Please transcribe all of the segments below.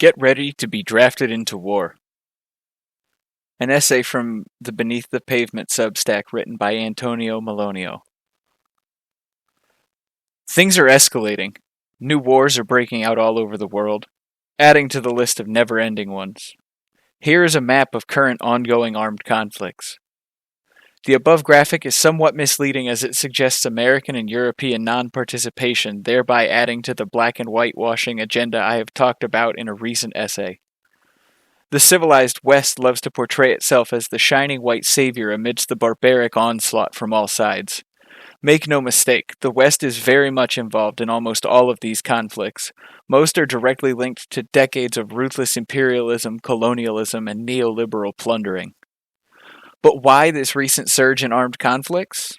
Get ready to be drafted into war. An essay from the Beneath the Pavement substack written by Antonio Melonio. Things are escalating. New wars are breaking out all over the world, adding to the list of never-ending ones. Here is a map of current ongoing armed conflicts. The above graphic is somewhat misleading as it suggests American and European non-participation, thereby adding to the black and whitewashing agenda I have talked about in a recent essay. The civilized West loves to portray itself as the shining white savior amidst the barbaric onslaught from all sides. Make no mistake, the West is very much involved in almost all of these conflicts. Most are directly linked to decades of ruthless imperialism, colonialism, and neoliberal plundering. But why this recent surge in armed conflicts?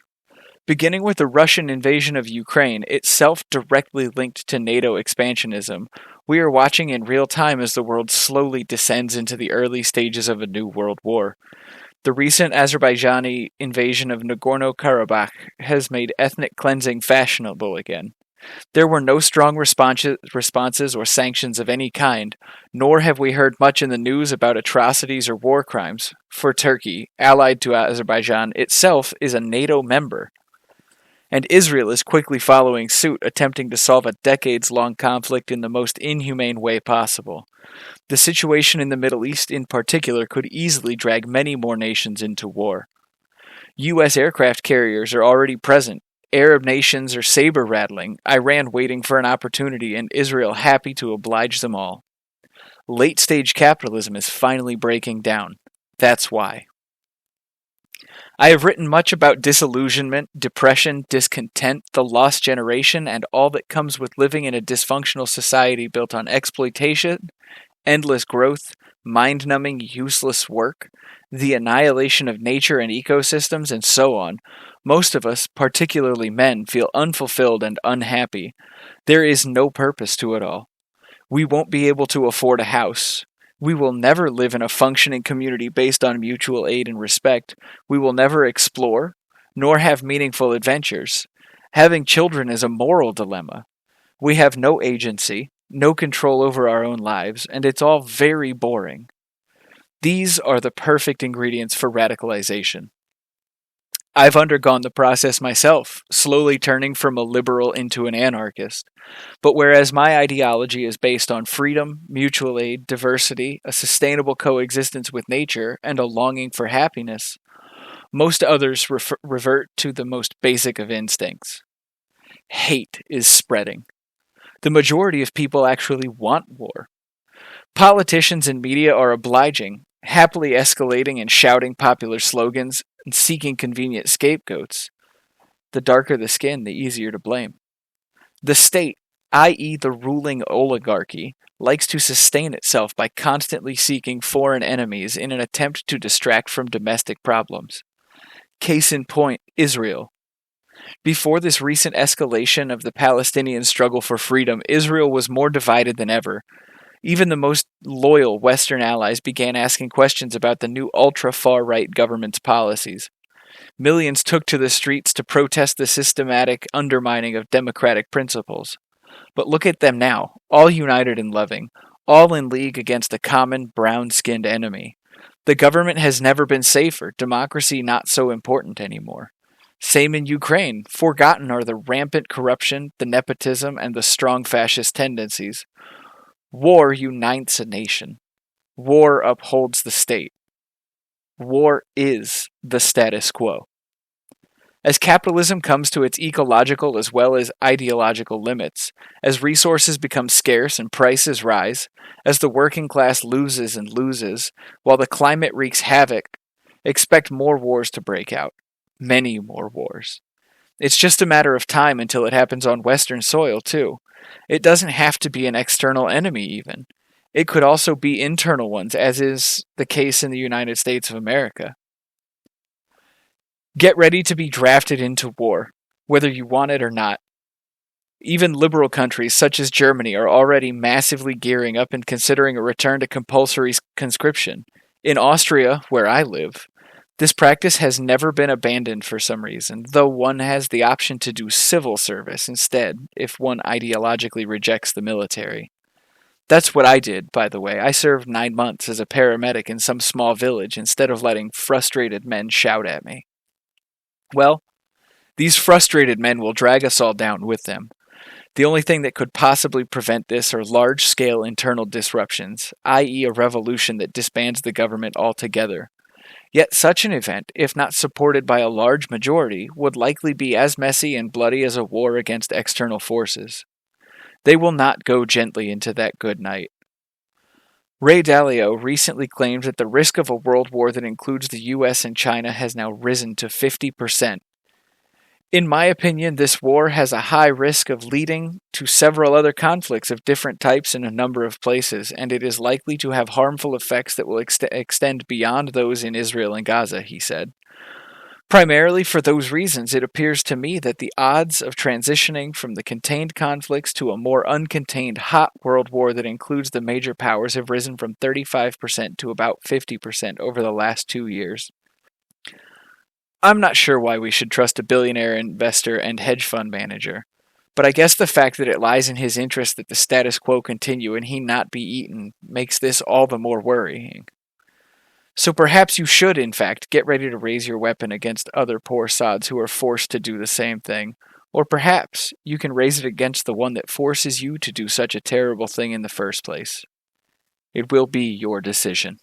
Beginning with the Russian invasion of Ukraine, itself directly linked to NATO expansionism, we are watching in real time as the world slowly descends into the early stages of a new world war. The recent Azerbaijani invasion of Nagorno-Karabakh has made ethnic cleansing fashionable again. There were no strong responses or sanctions of any kind, nor have we heard much in the news about atrocities or war crimes, for Turkey, allied to Azerbaijan, itself is a NATO member. And Israel is quickly following suit, attempting to solve a decades-long conflict in the most inhumane way possible. The situation in the Middle East in particular could easily drag many more nations into war. U.S. aircraft carriers are already present, Arab nations are saber-rattling, Iran waiting for an opportunity, and Israel happy to oblige them all. Late-stage capitalism is finally breaking down. That's why. I have written much about disillusionment, depression, discontent, the lost generation, and all that comes with living in a dysfunctional society built on exploitation, endless growth, mind-numbing, useless work, the annihilation of nature and ecosystems, and so on. Most of us, particularly men, feel unfulfilled and unhappy. There is no purpose to it all. We won't be able to afford a house. We will never live in a functioning community based on mutual aid and respect. We will never explore, nor have meaningful adventures. Having children is a moral dilemma. We have no agency, no control over our own lives, and it's all very boring. These are the perfect ingredients for radicalization. I've undergone the process myself, slowly turning from a liberal into an anarchist. But whereas my ideology is based on freedom, mutual aid, diversity, a sustainable coexistence with nature, and a longing for happiness, most others revert to the most basic of instincts. Hate is spreading. The majority of people actually want war. Politicians and media are obliging, happily escalating and shouting popular slogans and seeking convenient scapegoats. The darker the skin, the easier to blame. The state, i.e. the ruling oligarchy, likes to sustain itself by constantly seeking foreign enemies in an attempt to distract from domestic problems. Case in point, Israel. Before this recent escalation of the Palestinian struggle for freedom, Israel was more divided than ever. Even the most loyal Western allies began asking questions about the new ultra-far-right government's policies. Millions took to the streets to protest the systematic undermining of democratic principles. But look at them now, all united and loving, all in league against a common brown-skinned enemy. The government has never been safer, democracy not so important anymore. Same in Ukraine. Forgotten are the rampant corruption, the nepotism, and the strong fascist tendencies. War unites a nation. War upholds the state. War is the status quo. As capitalism comes to its ecological as well as ideological limits, as resources become scarce and prices rise, as the working class loses and loses, while the climate wreaks havoc, expect more wars to break out. Many more wars. It's just a matter of time until it happens on Western soil, too. It doesn't have to be an external enemy, even. It could also be internal ones, as is the case in the United States of America. Get ready to be drafted into war, whether you want it or not. Even liberal countries such as Germany are already massively gearing up and considering a return to compulsory conscription. In Austria, where I live, this practice has never been abandoned for some reason, though one has the option to do civil service instead if one ideologically rejects the military. That's what I did, by the way. I served 9 months as a paramedic in some small village instead of letting frustrated men shout at me. Well, these frustrated men will drag us all down with them. The only thing that could possibly prevent this are large-scale internal disruptions, i.e. a revolution that disbands the government altogether. Yet such an event, if not supported by a large majority, would likely be as messy and bloody as a war against external forces. They will not go gently into that good night. Ray Dalio recently claimed that the risk of a world war that includes the US and China has now risen to 50%. In my opinion, this war has a high risk of leading to several other conflicts of different types in a number of places, and it is likely to have harmful effects that will extend beyond those in Israel and Gaza, he said. Primarily for those reasons, it appears to me that the odds of transitioning from the contained conflicts to a more uncontained hot world war that includes the major powers have risen from 35% to about 50% over the last 2 years. I'm not sure why we should trust a billionaire investor and hedge fund manager, but I guess the fact that it lies in his interest that the status quo continue and he not be eaten makes this all the more worrying. So perhaps you should, in fact, get ready to raise your weapon against other poor sods who are forced to do the same thing, or perhaps you can raise it against the one that forces you to do such a terrible thing in the first place. It will be your decision.